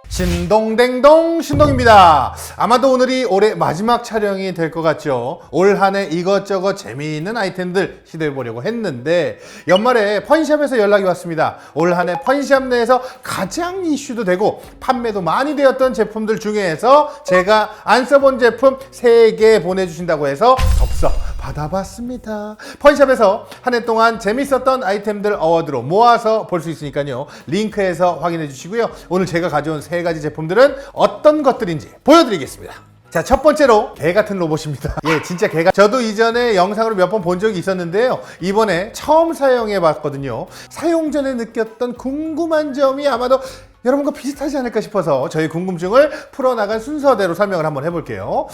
신동댕동 신동입니다. 아마도 오늘이 올해 마지막 촬영이 될 것 같죠. 올 한 해 이것저것 재미있는 아이템들 시도해보려고 했는데 연말에 펀샵에서 연락이 왔습니다. 올 한 해 펀샵 내에서 가장 이슈도 되고 판매도 많이 되었던 제품들 중에서 제가 안 써본 제품 3개 보내주신다고 해서 덥석 받아봤습니다. 펀샵에서 한 해 동안 재밌었던 아이템들 어워드로 모아서 볼 수 있으니까요. 링크에서 확인해 주시고요. 오늘 제가 가져온 3가지 제품들은 어떤 것들인지 보여드리겠습니다. 자, 첫 번째로 개 같은 로봇입니다. 예, 진짜 개가 저도 이전에 영상으로 몇 번 본 적이 있었는데요. 이번에 처음 사용해 봤거든요. 사용 전에 느꼈던 궁금한 점이 아마도 여러분과 비슷하지 않을까 싶어서 저희 궁금증을 풀어나간 순서대로 설명을 한번 해볼게요.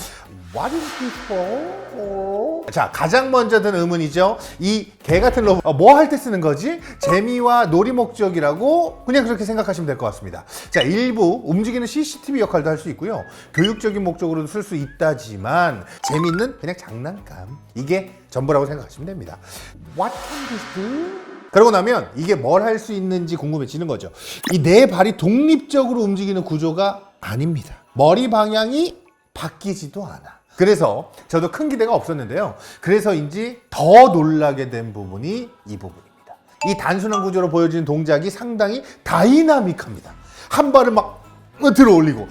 What is this for? 자, 가장 먼저 든 의문이죠. 이 개 같은 로봇 뭐 할 때 쓰는 거지? 재미와 놀이 목적이라고 그냥 그렇게 생각하시면 될 것 같습니다. 자, 일부 움직이는 CCTV 역할도 할 수 있고요. 교육적인 목적으로도 쓸 수 있다지만 재미있는 그냥 장난감, 이게 전부라고 생각하시면 됩니다. What can this do? 그러고 나면 이게 뭘 할 수 있는지 궁금해지는 거죠. 이 네 발이 독립적으로 움직이는 구조가 아닙니다. 머리 방향이 바뀌지도 않아. 그래서 저도 큰 기대가 없었는데요. 그래서인지 더 놀라게 된 부분이 이 부분입니다. 이 단순한 구조로 보여지는 동작이 상당히 다이나믹합니다. 한 발을 막 들어 올리고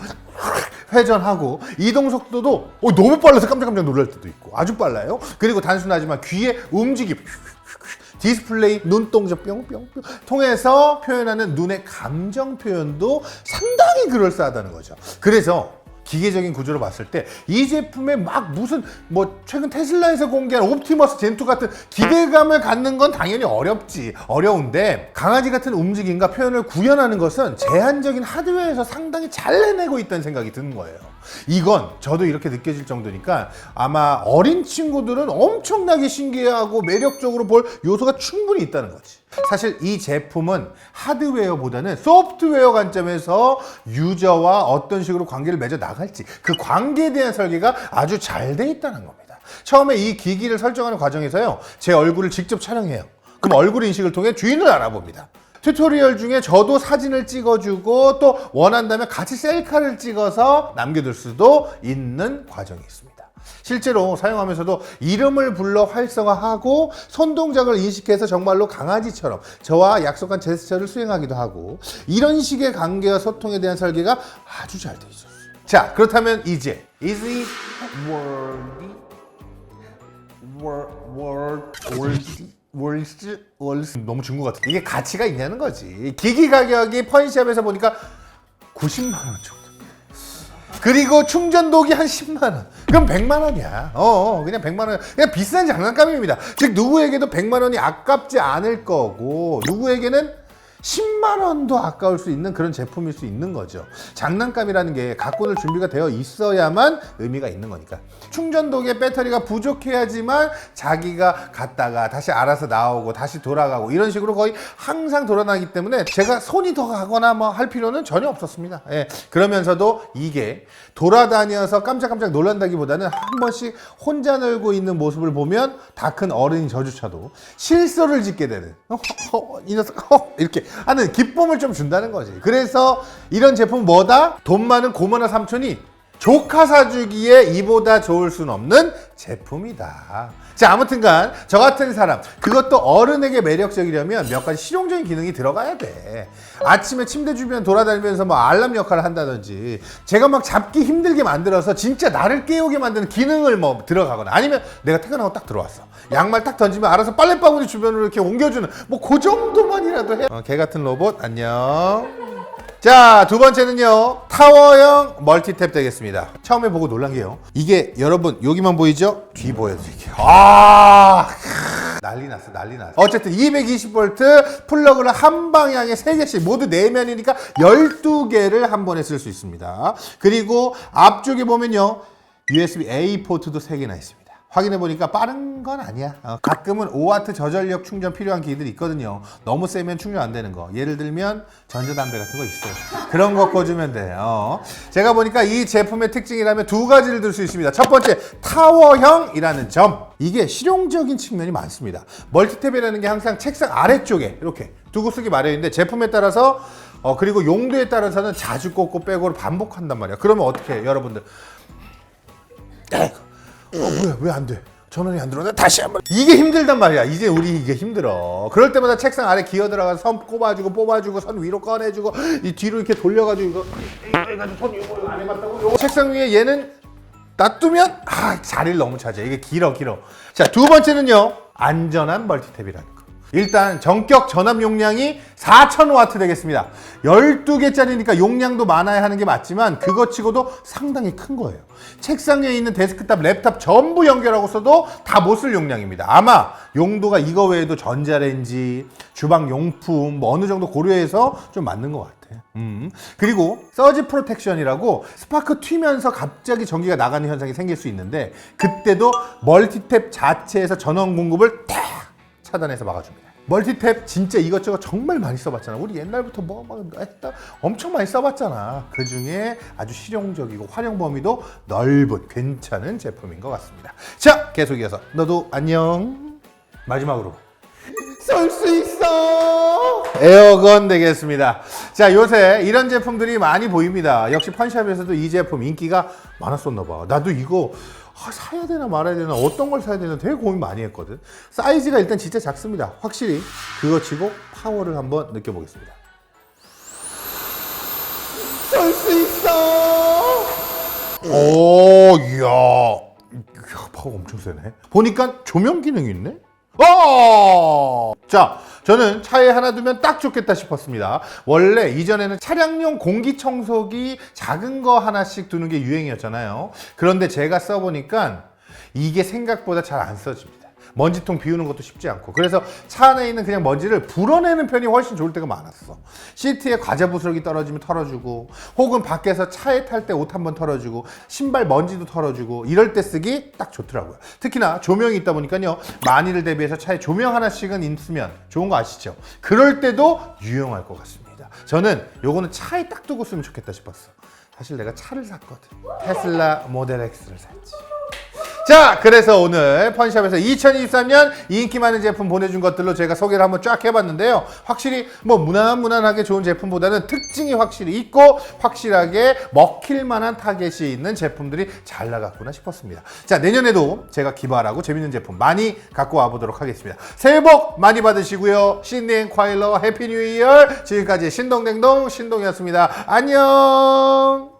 회전하고 이동 속도도 너무 빨라서 깜짝깜짝 놀랄 때도 있고 아주 빨라요. 그리고 단순하지만 귀의 움직임, 디스플레이, 눈동자 뿅뿅뿅 통해서 표현하는 눈의 감정 표현도 상당히 그럴싸하다는 거죠. 그래서 기계적인 구조로 봤을 때 이 제품에 막 무슨 최근 테슬라에서 공개한 옵티머스 젠2 같은 기대감을 갖는 건 당연히 어려운데 강아지 같은 움직임과 표현을 구현하는 것은 제한적인 하드웨어에서 상당히 잘 해내고 있다는 생각이 드는 거예요. 이건 저도 이렇게 느껴질 정도니까 아마 어린 친구들은 엄청나게 신기해하고 매력적으로 볼 요소가 충분히 있다는 거지. 사실 이 제품은 하드웨어보다는 소프트웨어 관점에서 유저와 어떤 식으로 관계를 맺어 나갈지 그 관계에 대한 설계가 아주 잘 돼 있다는 겁니다. 처음에 이 기기를 설정하는 과정에서요, 제 얼굴을 직접 촬영해요. 그럼 얼굴 인식을 통해 주인을 알아봅니다. 튜토리얼 중에 저도 사진을 찍어주고 또 원한다면 같이 셀카를 찍어서 남겨둘 수도 있는 과정이 있습니다. 실제로 사용하면서도 이름을 불러 활성화하고 손동작을 인식해서 정말로 강아지처럼 저와 약속한 제스처를 수행하기도 하고 이런 식의 관계와 소통에 대한 설계가 아주 잘 돼 있었어요. 자, 그렇다면 이제 Is it worthy? 너무 중국 같아. 이게 가치가 있냐는 거지. 기기 가격이 펀샵에서 보니까 90만 원 정도. 그리고 충전도기 한 10만 원. 그럼 100만 원이야. 그냥 100만 원. 그냥 비싼 장난감입니다. 즉 누구에게도 100만 원이 아깝지 않을 거고 누구에게는 10만 원도 아까울 수 있는 그런 제품일 수 있는 거죠. 장난감이라는 게 갖고 놀 준비가 되어 있어야만 의미가 있는 거니까. 충전도기에 배터리가 부족해야지만 자기가 갔다가 다시 알아서 나오고 다시 돌아가고 이런 식으로 거의 항상 돌아다니기 때문에 제가 손이 더 가거나 할 필요는 전혀 없었습니다. 예. 그러면서도 이게 돌아다녀서 깜짝깜짝 놀란다기보다는 한 번씩 혼자 놀고 있는 모습을 보면 다 큰 어른이 저주쳐도 실소를 짓게 되는 이 녀석 이렇게 하는 기쁨을 좀 준다는 거지. 그래서 이런 제품은 뭐다? 돈 많은 고모나 삼촌이 조카 사주기에 이보다 좋을 순 없는 제품이다. 자, 아무튼간 저 같은 사람, 그것도 어른에게 매력적이려면 몇 가지 실용적인 기능이 들어가야 돼. 아침에 침대 주변 돌아다니면서 알람 역할을 한다든지 제가 막 잡기 힘들게 만들어서 진짜 나를 깨우게 만드는 기능을 들어가거나 아니면 내가 퇴근하고 딱 들어왔어. 양말 딱 던지면 알아서 빨래바구니 주변으로 이렇게 옮겨주는 그 정도만이라도 해. 개 같은 로봇 안녕. 자, 두 번째는요, 타워형 멀티탭 되겠습니다. 처음에 보고 놀란 게요, 이게 여러분 여기만 보이죠? 뒤 보여드릴게요. 난리 났어. 어쨌든 220V 플러그를 한 방향에 3개씩 모두 4면이니까 12개를 한 번에 쓸 수 있습니다. 그리고 앞쪽에 보면요, USB-A 포트도 3개나 있습니다. 확인해보니까 빠른 건 아니야. 가끔은 5W 저전력 충전 필요한 기기들이 있거든요. 너무 세면 충전 안 되는 거. 예를 들면 전자담배 같은 거 있어요. 그런 거 꽂으면 돼요. 제가 보니까 이 제품의 특징이라면 2가지를 들 수 있습니다. 첫 번째, 타워형이라는 점. 이게 실용적인 측면이 많습니다. 멀티탭이라는 게 항상 책상 아래쪽에 이렇게 두고 쓰기 마련인데 제품에 따라서 그리고 용도에 따라서는 자주 꽂고 빼고를 반복한단 말이야. 그러면 어떻게 해, 여러분들? 뭐야, 왜 안 돼? 전원이 안 들어오네. 다시 한번. 이게 힘들단 말이야. 이제 우리 이게 힘들어. 그럴 때마다 책상 아래 기어 들어가서 선 꼽아주고 뽑아주고 선 위로 꺼내주고 이 뒤로 이렇게 돌려가지고 이거 해가지고 선 이거 안 해봤다고. 요거 책상 위에 얘는 놔두면 자리를 너무 차지해. 이게 길어. 자, 두 번째는요, 안전한 멀티탭이라는 거. 일단 전격 전압 용량이 4000W 되겠습니다. 12개짜리니까 용량도 많아야 하는 게 맞지만 그것 치고도 상당히 큰 거예요. 책상 위에 있는 데스크탑, 랩탑 전부 연결하고 써도 다 못 쓸 용량입니다. 아마 용도가 이거 외에도 전자레인지, 주방 용품 뭐 어느 정도 고려해서 좀 맞는 것 같아요. 그리고 서지 프로텍션이라고 스파크 튀면서 갑자기 전기가 나가는 현상이 생길 수 있는데 그때도 멀티탭 자체에서 전원 공급을 탁 차단해서 막아줍니다. 멀티탭 진짜 이것저것 정말 많이 써봤잖아. 우리 옛날부터 엄청 많이 써봤잖아. 그 중에 아주 실용적이고 활용 범위도 넓은 괜찮은 제품인 것 같습니다. 자, 계속 이어서 너도 안녕. 마지막으로 쏠 수 있어 에어건 되겠습니다. 자, 요새 이런 제품들이 많이 보입니다. 역시 펀샵에서도 이 제품 인기가 많았었나 봐. 나도 이거 사야 되나 말아야 되나 어떤 걸 사야 되나 되게 고민 많이 했거든. 사이즈가 일단 진짜 작습니다. 확실히 그거 치고 파워를 한번 느껴보겠습니다. 쏠 수 있어. 오, 이야, 파워 엄청 세네. 보니까 조명 기능이 있네. 자, 저는 차에 하나 두면 딱 좋겠다 싶었습니다. 원래 이전에는 차량용 공기청소기 작은 거 하나씩 두는 게 유행이었잖아요. 그런데 제가 써보니까 이게 생각보다 잘 안 써집니다. 먼지통 비우는 것도 쉽지 않고. 그래서 차 안에 있는 그냥 먼지를 불어내는 편이 훨씬 좋을 때가 많았어. 시트에 과자 부스러기 떨어지면 털어주고, 혹은 밖에서 차에 탈 때 옷 한번 털어주고, 신발 먼지도 털어주고, 이럴 때 쓰기 딱 좋더라고요. 특히나 조명이 있다 보니까요, 많이를 대비해서 차에 조명 하나씩은 있으면 좋은 거 아시죠? 그럴 때도 유용할 것 같습니다. 저는 요거는 차에 딱 두고 쓰면 좋겠다 싶었어. 사실 내가 차를 샀거든. 테슬라 모델 X를 샀지. 자, 그래서 오늘 펀샵에서 2023년 인기 많은 제품 보내준 것들로 제가 소개를 한번 쫙 해봤는데요. 확실히 뭐 무난하게 좋은 제품보다는 특징이 확실히 있고 확실하게 먹힐 만한 타겟이 있는 제품들이 잘 나갔구나 싶었습니다. 자, 내년에도 제가 기발하고 재밌는 제품 많이 갖고 와보도록 하겠습니다. 새해 복 많이 받으시고요. 신디 앤 콰일러 해피 뉴 이어. 지금까지 신동댕동 신동이었습니다. 안녕.